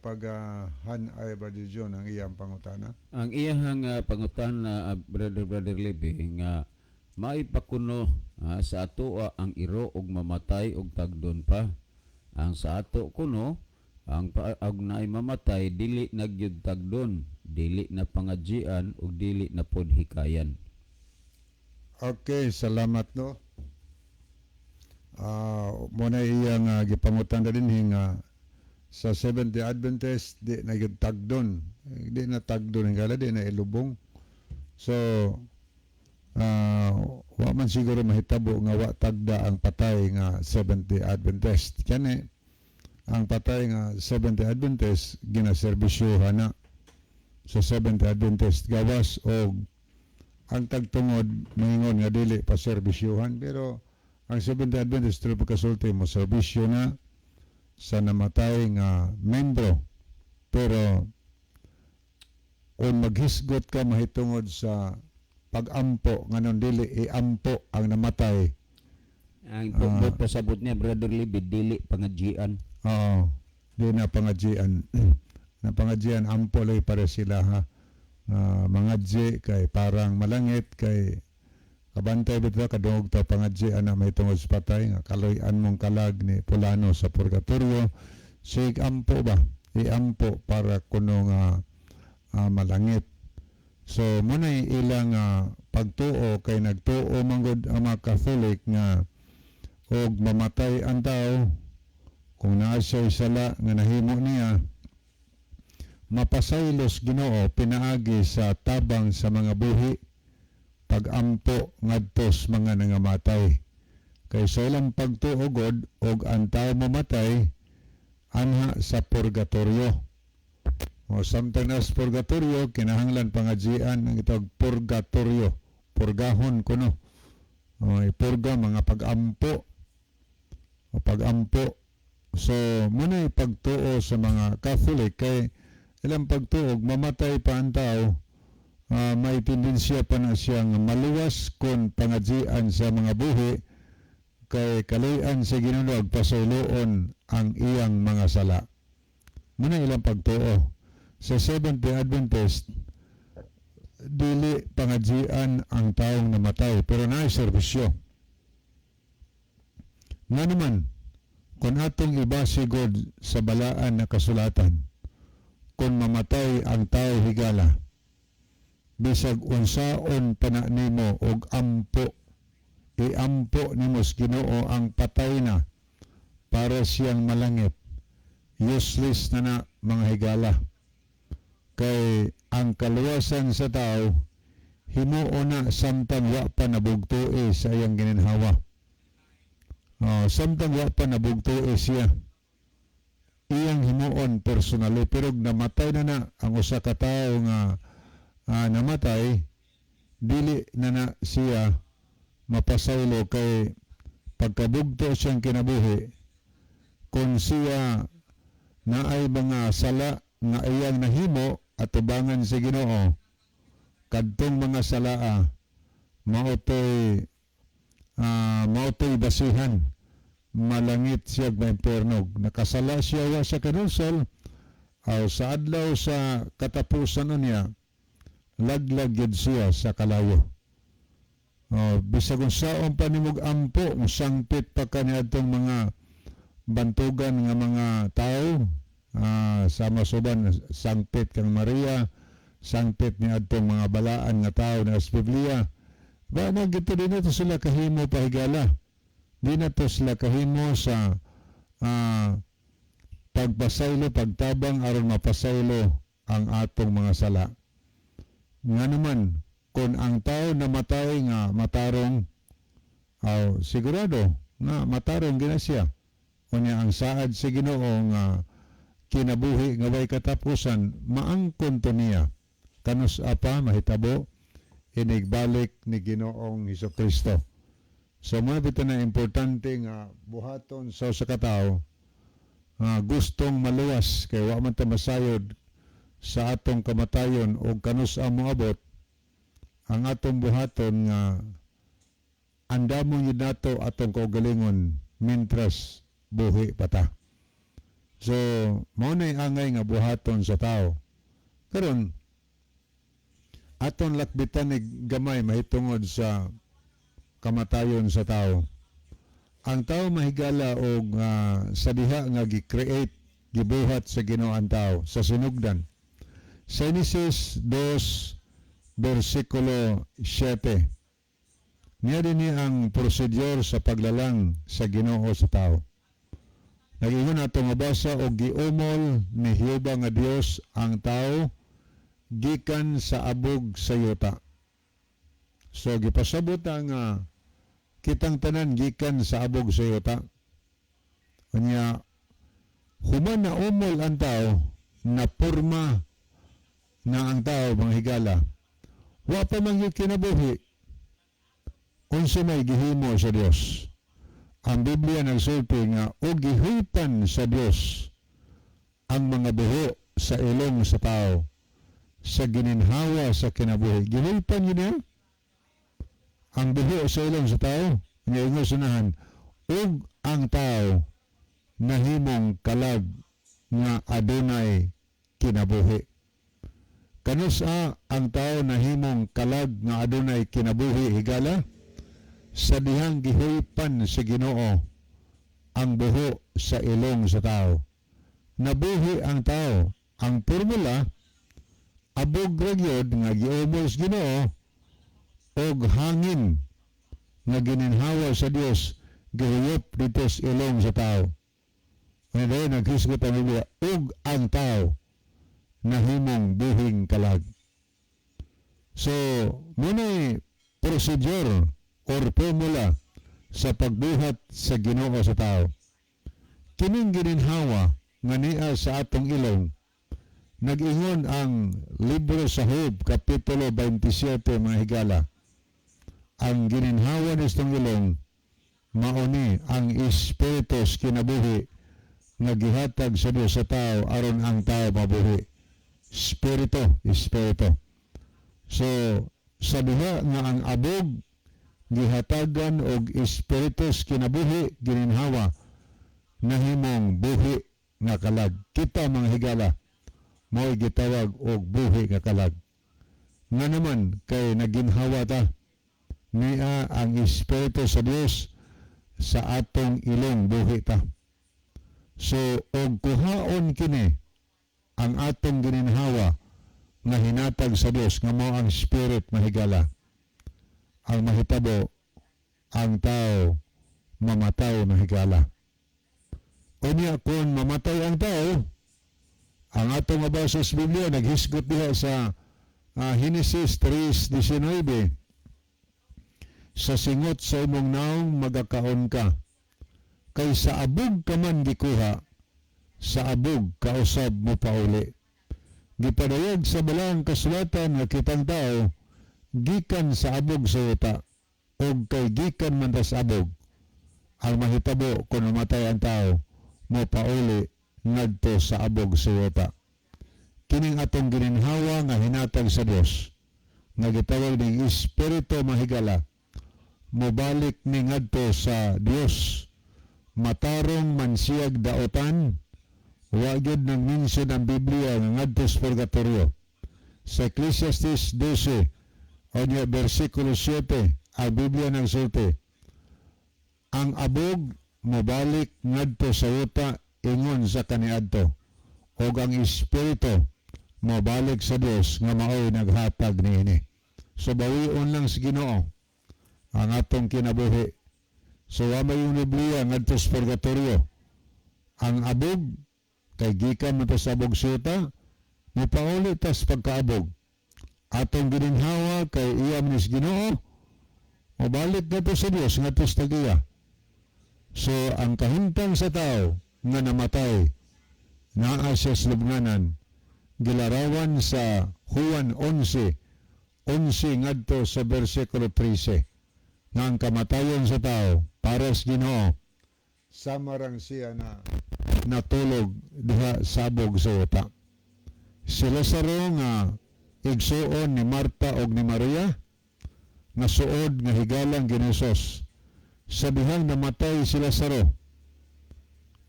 hanay Brother John ang iyang pangutana. Ang iyang pangutana, Brother Libby, nga maipakuno sa ato ang iro og mamatay og tagdon pa. Ang sa ato kuno, ang paag naay mamatay, dili nagyud tagdon, dili na pangadjian ug dili na pod hikayan. Okay, salamat no. Muna iyang gipangutan na din nga sa Seventh-day Adventist di na gyud tagdon, di na tagdon hingala di na ilubong. So wa man siguro mahitabo nga wa tagda ang patay nga Seventh-day Adventist. Kani ang patay nga Seventh-day Adventist ginaserbisyohan na sa Seventh-day Adventist gawas og ang tagtungod moingon nga dili pa serbisyohan, pero ang Seventh-day Adventist true pagkasulti mo serbisyo na sa namatay nga membro. Pero kung maghisgot ka mahitungod sa pag-ampo nganon dili iampo ang namatay. Ang pasabot niya, Brother Libby, dili pangadjian. Oo, di na pangadjian. Na pangadjian ampo lay para sila ha. Mangadji kay parang malangit kay kabantay bitaw kadungog ta pangadjian na may tungod sa patay nga kaloy-an mong kalag ni Pulano sa purgatorio. Sig ampo ba? Iampo para kuno nga malangit. So muna ilang pagtuo kay nagtuo manggod ang mga Catholic nga og mamatay ang tao kung naa siya sala nga nahimo niya mapasaylos Ginoo pinaagi sa tabang sa mga buhi pag-ampo ngadtos mga nangamatay kay sa ilang pagtuo god og ang tao mamatay anha sa purgatorio. O samtang nas purgatorio kinahanglan pangadjian ang itawag purgatorio, purgahon kuno. Ipurga mga pag-ampo o pag-ampo. So muna pagtuo sa mga Catholic kay ilang pagtuog mamatay pa ang tao, may tendensya pa na siyang maluwas kung pangadjian sa mga buhi kay kalayan sa Ginoo pasayloon ang iyang mga sala. Muna ilang pagtuo sa Seventh-day Adventist dili pangadjian ang taong namatay pero naay serbisyo. Nga naman kung atong ibase god sa balaan na kasulatan, kung mamatay ang tao higala bisag unsaon pa na nimo og ampo, iampo nimo sa Ginoo ang patay na para siyang malangit, useless na mga higala. Kay ang kaluwasan sa tao himuo na samtang wa pa nabugtoi sa iyang gininhawa. Samtang wa pa nabugtoi siya iyang himuon personally, pero namatay na ang usa ka tawo nga namatay, dili na siya mapasaylo kay pagkabugto siyang kinabuhi kung siya naay mga sala nga iyang nahimo at tubangan sa Ginoo, kadtong mga salaa maotoy basihan malangit siya sa impierno. Nakasala siya wa sa kanusol aw sa adlaw sa katapusan niya laglag yun siya sa kalayo. Bisag kung saon pa nimog ampo sangpit pa kaniadtong mga bantugan nga mga tao, sama suban sangpit kang Maria, sangpit ni adtong mga balaan nga tao na sa Biblia. Ba gito din ito sila kahimo pahigala. Di na to sila kahimo sa pagpasaylo, pagtabang aron mapasaylo ang atong mga sala. Nga naman, kung ang tao namatay nga matarong, sigurado nga matarong gina siya. Unya ang saad sa Ginoo nga kinabuhi nga way katapusan, maangkon to niya. Kanus apa mahitabo inigbalik ni Ginoong Hesukristo. So mga bito na importante nga buhaton sa usa ka tawo nga gustong maluwas kay wa man ta masayod sa atong kamatayon o kanus ang moabot, ang atong buhaton nga andamon yun nato atong kaugalingon mintras buhi pa ta. So mao nay angay nga buhaton sa tao. Karon aton lakbitan ni gamay mahitungod sa kamatayon sa tao. Ang tao mahigala og sa diha nga gi-create, gibuhat sa Ginoo ang tao sa sinugdan. Sa Genesis 2 versikulo 7. Niya din ang prosedur sa paglalang sa Ginoo sa tao. Nag-ingon ato nga basa og giumol ni Jehova nga Dios ang tao gikan sa abog sa yuta. So gipasabot nga kitang tanan gikan sa abog sa yuta. Unya human na umol ang tao, na porma na ang tao mga higala. Wa pa man gyud kinabuhi. Unsa may gihimo sa Dios. Ang Biblia nagsulti nga og gihupan sa Dios ang mga buho sa ilong sa tao sa gininhawa sa kinabuhi. Gihupan niya ang buho sa ilong sa tao. Ngayon sunahan, ug ang tao nahimong kalag nga adunay kinabuhi. Kanusa ang tao nahimong kalag nga adunay kinabuhi higala sa dihang gihupan sa Ginoo ang buho sa ilong sa tao. Nabuhi ang tao. Ang formula abog ragyod nga giumos Ginoo og hangin nga gininhawa sa Dios gihuyop dito sa ilong sa tao. Ngayon naghisgot ang Biblia, og ang tao nahimong buhing kalag. So, muna'y procedure or formula sa pagbuhat sa Ginoo sa tao. Kining gininhawa nga niya sa atong ilong, nag-ingon ang libro sa Job, kapitulo 27, mga higala. Ang gininhawa nitong ilong, mauni ang espiritus kinabuhi nga gihatag sa Dios sa tao aron ang tao mabuhi. Espiritu. So, sa diha nga ang abog gihatagan og espiritus kinabuhi gininhawa nahimong buhi nga kalag. Kita mga higala mo'y gitawag og buhi nga kalag. Nga naman kay naginhawa ta niya ang espiritu sa Dios sa atong ilong buhi ta. So og kuhaon kini ang atong gininhawa nga hinatag sa Dios nga mao ang spirit mahigala. Ang mahitabo ang tao mamatay mahigala. Unya kung mamatay ang tao, ang atong mabasa sa Biblia naghisgot diha sa Genesis 3:19, sa singot sa imong naong magakaon ka, kay sa abog ka man gikuha, sa abog kausab mo pauli. Gipadayag sa balang kasulatan nga kitang tao gikan sa abog sa yuta, og kay gikan man sa abog. Ang mahitabo kung namatay ang tao, mo pauli ngadto sa abog sa yuta. Kining atong gininhawa nga hinatag sa Dios, nga gitawag ning espiritu mahigala, mobalik ni ngadto sa Dios. Matarong mansiyag daotan, wa gyud nang mention ang Biblia nga ngadto sa purgatorio. Sa Ecclesiastes 12 onya versikulo 7, ang Biblia nagsulti, ang abog mobalik ngadto sa yuta ingon sa kaniadto, og ang espiritu mobalik sa Dios nga mao'y naghatag niini. So bawion lang sa Ginoo ang atong kinabuhi. So wa may yung Biblia ngadto sa purgatorio. Ang abog kay gikan man ta sa abog sa yuta, mopauli tas pagkaabog. atong gininhawa kay iya manis Ginoo, mabalik na to sa Dios nga tos tagiya. So ang kahimtang sa tao nga namatay naa siya sa lubnganan, gilarawan sa Juan 11 ngadto sa bersikulo 13 nga ang kamatayon sa tao para sa Ginoo samarang siya na natulog diha sabog sa uta. Si Lazaro nga igsuon ni Marta og ni Maria nga suod nga higalang Ginisos. Sa dihang namatay si Lazaro,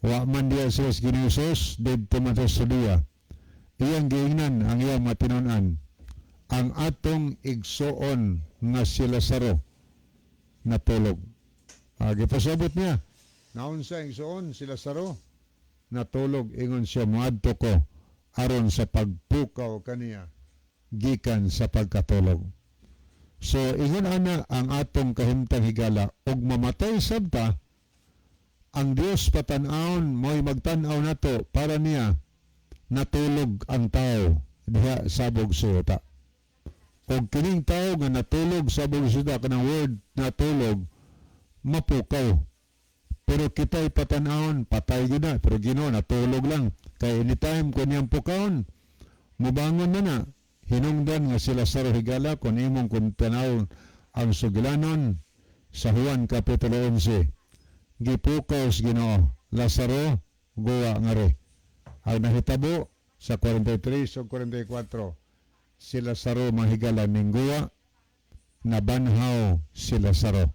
wa man diya siya sa Ginisos, didto man sa diya. Iyang giingnan ang iyang matinunan. Ang atong igsuon nga si Lazaro natulog. Gipasabot niya, naon sa igsuon si Lazaro natulog, ingon siya moadto ko aron sa pagpukaw kaniya gikan sa pagkatulog. So ingon ana ang atong kahimtang higala og mamatay sabta, ang Dios patan-awon mo'y magtan-aw nato para niya natulog ang tao diha sabog suta. Og kining tao nga natulog sabog suta, kanang word natulog, mapukaw. Pero kita'y patanahon, patay gid na, pero Ginoo natulog lang. Kaya anytime kung niyang pukawon, mubangon na na. Hinungdan nga si Lazaro higala kung imong kung tanawon ang sugilanon sa Juan Kapitulo 11. Gipukaw sa Ginoo, Lazaro, guwa nga re. Ang nahitabo sa 43 o 44, si Lazaro mahigala ning guwa, nabanhaw si Lazaro.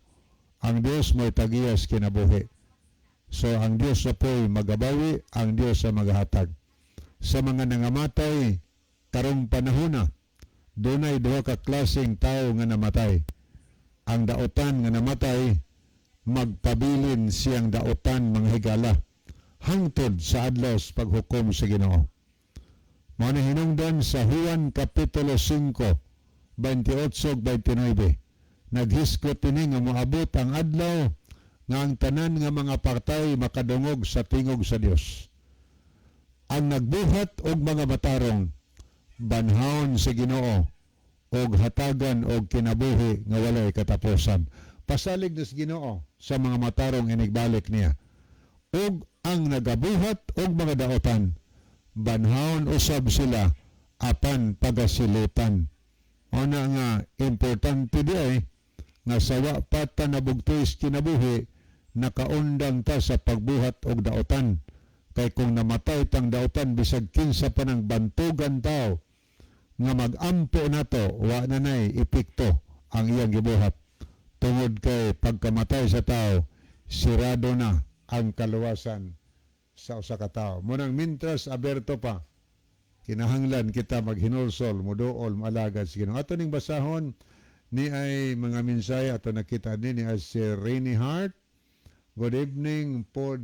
Ang Dios mo'y tagiyas kinabuhi. So ang Dios sa po'y magabawi, ang Dios sa magahatag. Sa mga nangamatay, karong panahon na, dunay duha ka klaseng tao nga namatay. Ang daotan nga namatay, magpabilin siyang daotan mga higala, hangtod sa adlaw sa paghukom sa Ginoo. Mao na hinungdan sa Juan Kapitulo 5, 28-29. Naghiskot ini nga moabot ang adlaw nga ang tanan nga mga patay makadungog sa tingog sa Dios. Ang nagbuhat og mga matarong banhawon sa Ginoo og hatagan og kinabuhi nga walay katapusan. Pasalig na sa Ginoo sa mga matarong inigbalik niya. Og ang nagabuhat og mga daotan banhawon usab sila apan pagasilutan. Una nga importante di ay nga sawa pata nabugtis kinabuhi, nakaundang ta sa pagbuhat og daotan. Kay kung namatay tang daotan, bisag kinsa pa ng bantugan tao nga mag-ampo nato, wa na nay epekto ang iyang gibuhat. Tungod kay pagkamatay sa tao, sirado na ang kaluwasan sa usa ka tawo. Munang mintras aberto pa, kinahanglan kita maghinulsol, muduol, malagad sa Ginoo. Ato ning basahon ni ay mga minsay ato nakita ni as si Rainy Heart. Good evening pod,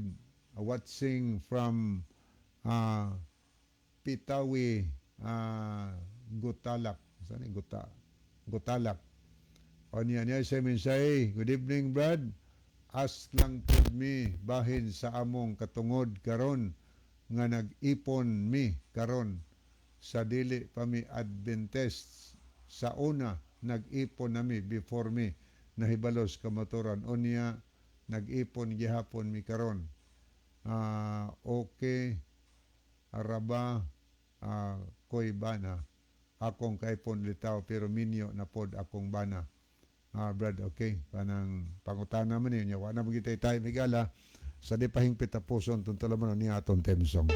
watching from Pitawi, Gutalak. Saan yung Gutalak? O niya sa minsay, good evening Brad. As lang pod mi bahin sa among katungod karon nga nag-ipon mi karon sa dili pa mi Adventist. Sa una nag-ipon nami before mi nahibalos kamaturan. O niya nag-ipon gihapon mi karon. Okay, araba, koy bana. Akong kaipon litaw pero minyo na pod akong bana. Brad, okay. Panang pangutana man niya. Wala mo kita tayo migala sa di pahingpit na puson tuntula mo niya atong temsong.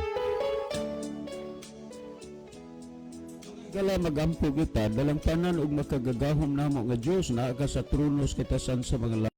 Gala magampo kita, dalang tanan og makagagahom namo nga Dios naa ka sa tronos kita san sa mga